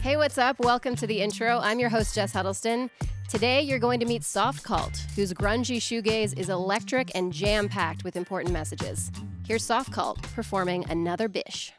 Hey, what's up? Welcome to the intro. I'm your host, Jess Huddleston. Today, you're going to meet Softcult, whose grungy shoegaze is electric and jam-packed with important messages. Here's Softcult performing another Bish.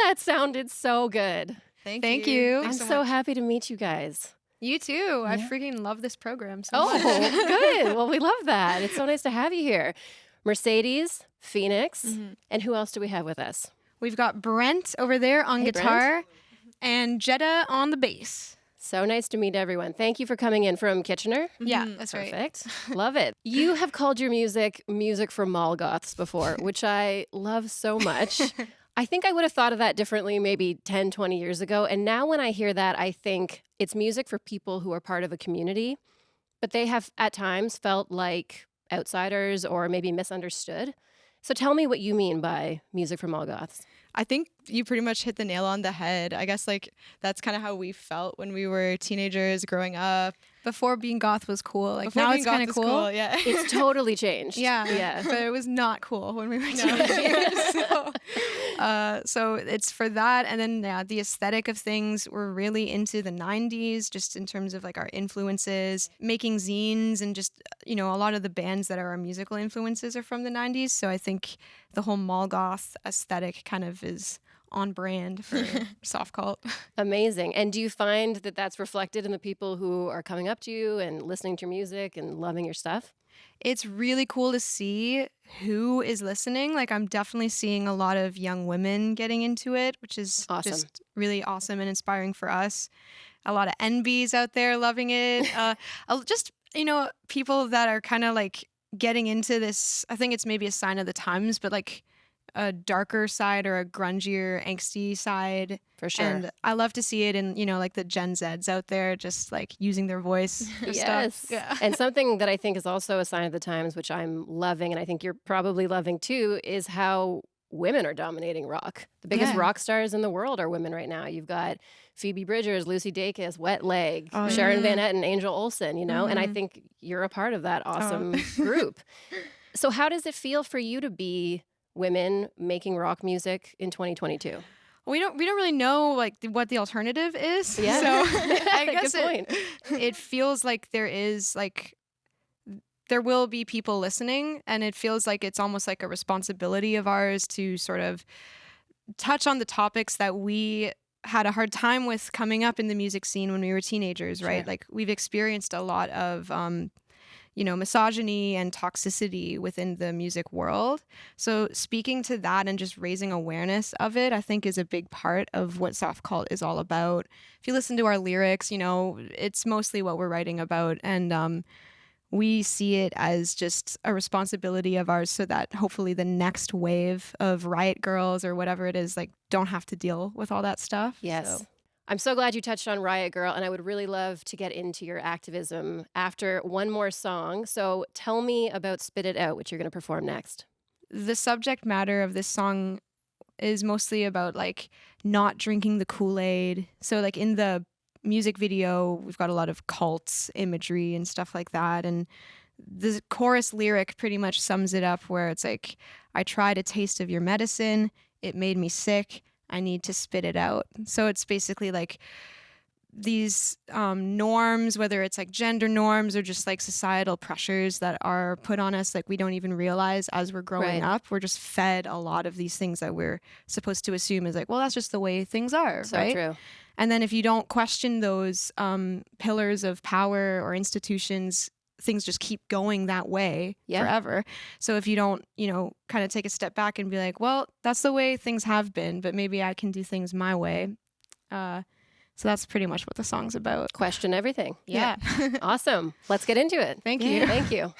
That sounded so good. Thank you. I'm so happy to meet you guys. You too. I freaking love this program so much. Oh, good. Well, we love that. It's so nice to have you here. Mercedes, Phoenix, and who else do we have with us? We've got Brent over there on guitar Brent. And Jetta on the bass. So nice to meet everyone. Thank you for coming in from Kitchener. Yeah, that's Perfect. Love it. You have called your music for mall goths before, which I love so much. I think I would have thought of that differently maybe 10, 20 years ago. And now when I hear that, I think it's music for people who are part of a community, but they have at times felt like outsiders or maybe misunderstood. So tell me what you mean by music for mall goths. I think you pretty much hit the nail on the head. I guess that's kind of how we felt when we were teenagers growing up. Before being goth was cool. Now it's kind of cool. Yeah. It's totally changed. Yeah. But it was not cool when we were teenagers. So it's for that. And then the aesthetic of things, we're really into the 90s, just in terms of our influences, making zines and just, a lot of the bands that are our musical influences are from the 90s. So I think the whole mall goth aesthetic kind of is on brand for Softcult. Amazing. And do you find that that's reflected in the people who are coming up to you and listening to your music and loving your stuff? It's really cool to see who is listening. I'm definitely seeing a lot of young women getting into it, which is awesome. Just really awesome and inspiring for us. A lot of NBs out there loving it. Just, people that are kind of getting into this. I think it's maybe a sign of the times, but a darker side or a grungier, angsty side. For sure. And I love to see it in, like the Gen Zs out there just like using their voice for Yes. stuff. Yeah. And something that I think is also a sign of the times, which I'm loving, and I think you're probably loving too, is how women are dominating rock. The biggest Yeah. rock stars in the world are women right now. You've got Phoebe Bridgers, Lucy Dacus, Wet Leg, Oh, Sharon yeah. Van Etten, Angel Olsen, and I Mhm. think you're a part of that awesome group. So how does it feel for you to be women making rock music in 2022? We don't really know like what the alternative is. Yeah. So I guess Good point. it feels like there will be people listening, and it feels like it's almost like a responsibility of ours to sort of touch on the topics that we had a hard time with coming up in the music scene when we were teenagers, right? Sure. Like we've experienced a lot of misogyny and toxicity within the music world. So speaking to that and just raising awareness of it, I think is a big part of what Softcult is all about. If you listen to our lyrics, it's mostly what we're writing about. And we see it as just a responsibility of ours so that hopefully the next wave of riot girls or whatever it is, like, don't have to deal with all that stuff. Yes. So. I'm so glad you touched on Riot Girl, and I would really love to get into your activism after one more song. So tell me about Spit It Out, which you're going to perform next. The subject matter of this song is mostly about like not drinking the Kool-Aid. So like in the music video, we've got a lot of cults imagery and stuff like that. And the chorus lyric pretty much sums it up where it's like, I tried a taste of your medicine. It made me sick. I need to spit it out. So it's basically like these norms, whether it's like gender norms or just like societal pressures that are put on us, like we don't even realize as we're growing Right. up. We're just fed a lot of these things that we're supposed to assume is like, well, that's just the way things are, So right? true. And then if you don't question those pillars of power or institutions, things just keep going that way Yeah. forever. So if you don't, kind of take a step back and be like, well, that's the way things have been, but maybe I can do things my way. So that's pretty much what the song's about. Question everything. Yeah. Awesome. Let's get into it. Thank Yeah, you. Thank you.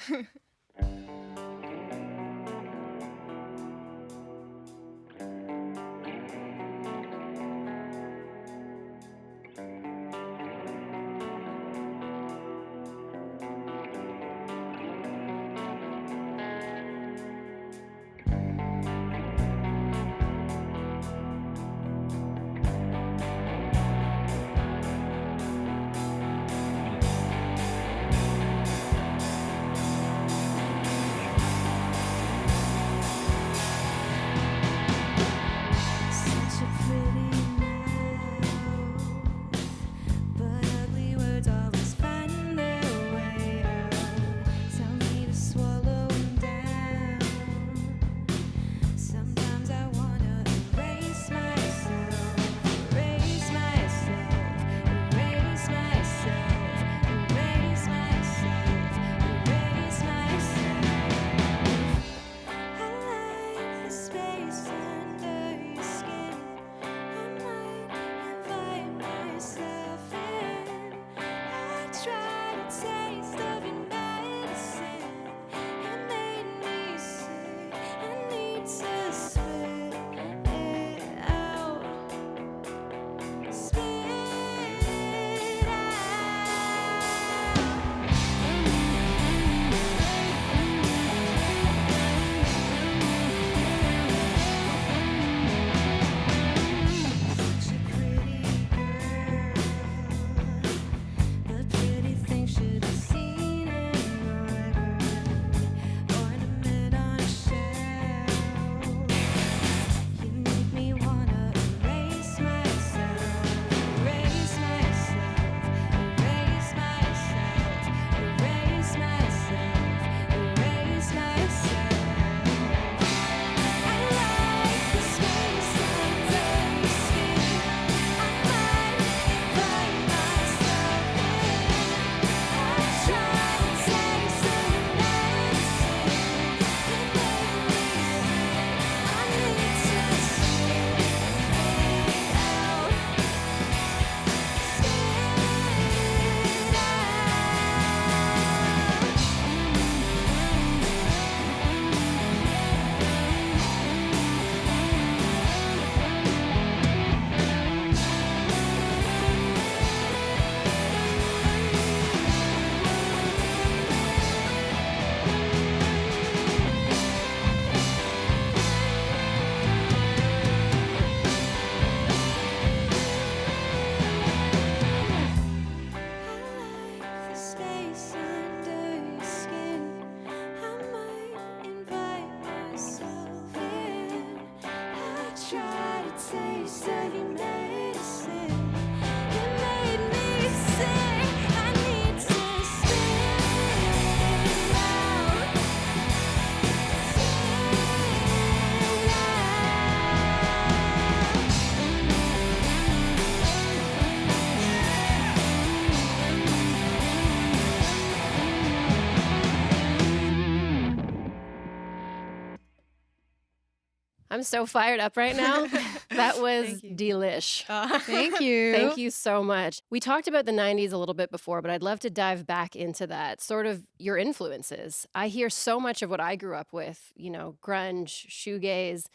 I'm so fired up right now. That was Thank you. delish. Thank you. Thank you so much. We talked about the 90s a little bit before, but I'd love to dive back into that, sort of your influences. I hear so much of what I grew up with, you know, grunge, shoegaze.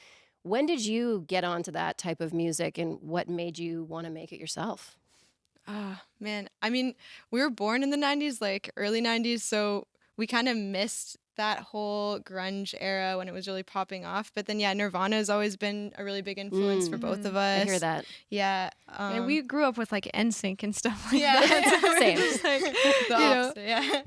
When did you get onto that type of music, and what made you want to make it yourself? Man, I mean, we were born in the 90s, like early 90s, so we kind of missed that whole grunge era when it was really popping off. But then, yeah, Nirvana has always been a really big influence for both of us. I hear that. Yeah. And we grew up with like NSYNC and stuff like yeah, that. So Same. it's like, the you know, opposite, yeah.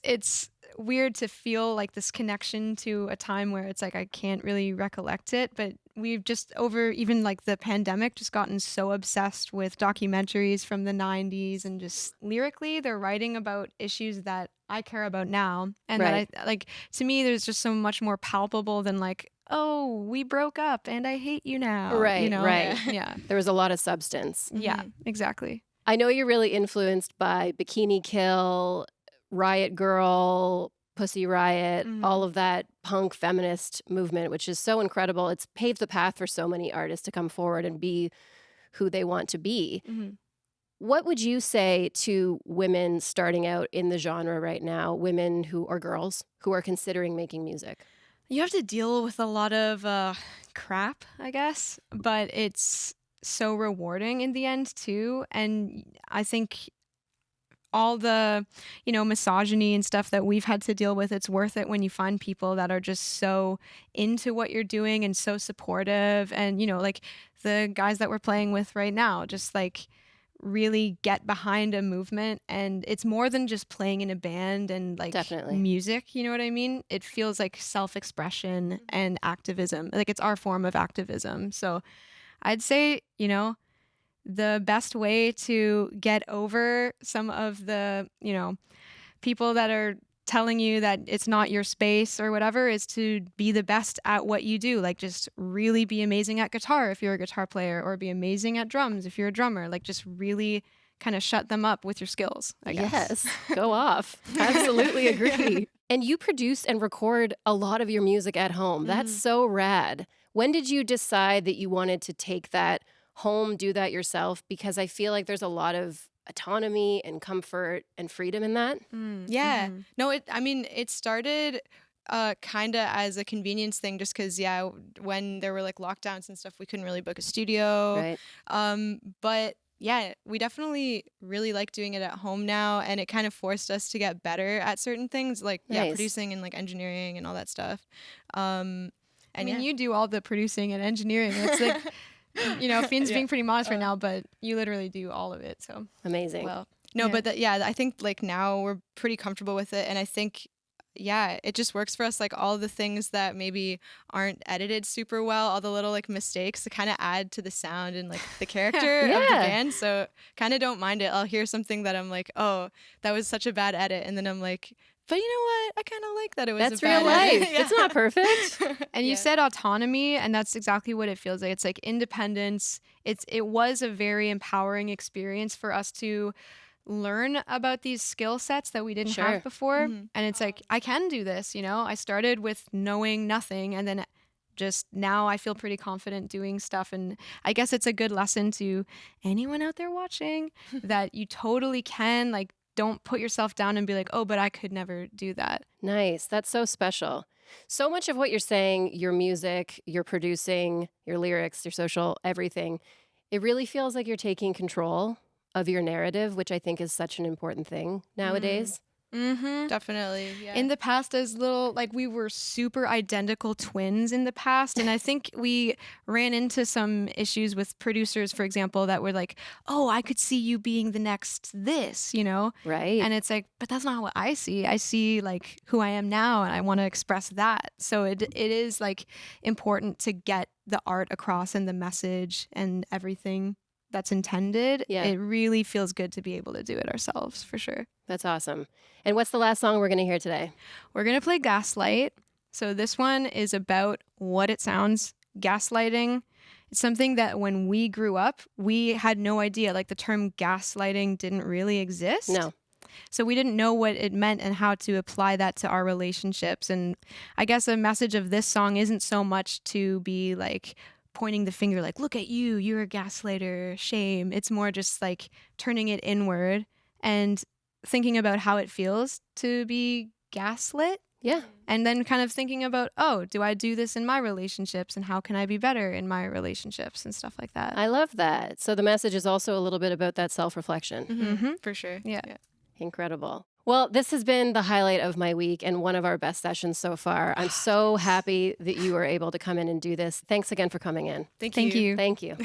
it's weird to feel like this connection to a time where it's like I can't really recollect it, but we've just over even like the pandemic just gotten so obsessed with documentaries from the 90s, and just lyrically they're writing about issues that I care about now, and Right. that I like, to me there's just so much more palpable than like, oh, we broke up and I hate you now, Right, you know? right. Yeah. There was a lot of substance. Yeah, exactly. I know you're really influenced by Bikini Kill, Riot Girl, Pussy Riot, all of that punk feminist movement, which is so incredible. It's paved the path for so many artists to come forward and be who they want to be. What would you say to women starting out in the genre right now, women who are girls who are considering making music? You have to deal with a lot of crap, I guess, but it's so rewarding in the end too. And I think all the, you know, misogyny and stuff that we've had to deal with, it's worth it when you find people that are just so into what you're doing and so supportive. And, you know, like the guys that we're playing with right now, just like really get behind a movement. And it's more than just playing in a band and like Definitely. music, you know what I mean? It feels like self-expression and activism. Like it's our form of activism. So I'd say, you know, the best way to get over some of the, you know, people that are telling you that it's not your space or whatever is to be the best at what you do. Like just really be amazing at guitar if you're a guitar player, or be amazing at drums if you're a drummer. Like just really kind of shut them up with your skills, I guess. Yes, go off. Absolutely agree. And you produce and record a lot of your music at home. That's so rad. When did you decide that you wanted to take that home, do that yourself? Because I feel like there's a lot of autonomy and comfort and freedom in that. Yeah. No, it started kind of as a convenience thing, just because, yeah, when there were like lockdowns and stuff, we couldn't really book a studio. Right. But yeah, we definitely really like doing it at home now, and it kind of forced us to get better at certain things, like Nice. producing and like engineering and all that stuff. I mean, you do all the producing and engineering. It's like, you know, Fiend's being pretty modest right now, but you literally do all of it. So Amazing. well, No, yeah. but I think like now we're pretty comfortable with it, and I think it just works for us. Like all the things that maybe aren't edited super well, all the little like mistakes to kind of add to the sound and like the character of the Yeah. band. So kind of don't mind it. I'll hear something that I'm like, oh, that was such a bad edit, and then I'm like, but you know what? I kind of like that it was That's a bad real life. edit. It's not perfect. And you said autonomy, and that's exactly what it feels like. It's like independence. It was a very empowering experience for us to learn about these skill sets that we didn't Sure. have before. And it's like, I can do this, you know? I started with knowing nothing, and then just now I feel pretty confident doing stuff. And I guess it's a good lesson to anyone out there watching that you totally can, like, don't put yourself down and be like, oh, but I could never do that. Nice. That's so special. So much of what you're saying, your music, your producing, your lyrics, your social, everything, it really feels like you're taking control of your narrative, which I think is such an important thing nowadays. Mm-hmm. Definitely. Yeah. In the past, as little, like, we were super identical twins in the past, and I think we ran into some issues with producers, for example, that were like, oh, I could see you being the next this, you know? Right. And it's like, but that's not what I see. I see like who I am now, and I want to express that. So it is like important to get the art across and the message and everything that's intended. Yeah. It really feels good to be able to do it ourselves, for sure. That's awesome. And what's the last song we're going to hear today? We're going to play Gaslight. So this one is about what it sounds, gaslighting. It's something that when we grew up, we had no idea. Like, the term gaslighting didn't really exist. No. So we didn't know what it meant and how to apply that to our relationships. And I guess a message of this song isn't so much to be like pointing the finger, like, look at you, you're a gaslighter, shame. It's more just like turning it inward and thinking about how it feels to be gaslit. Yeah. And then kind of thinking about, oh, do I do this in my relationships, and how can I be better in my relationships and stuff like that. I love that. So the message is also a little bit about that self-reflection. Mm-hmm. For sure. Yeah. Incredible. Well, this has been the highlight of my week and one of our best sessions so far. I'm so happy that you were able to come in and do this. Thanks again for coming in. Thank Thank you. Thank you.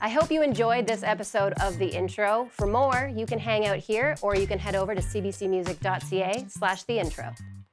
I hope you enjoyed this episode of The Intro. For more, you can hang out here or you can head over to cbcmusic.ca/theintro.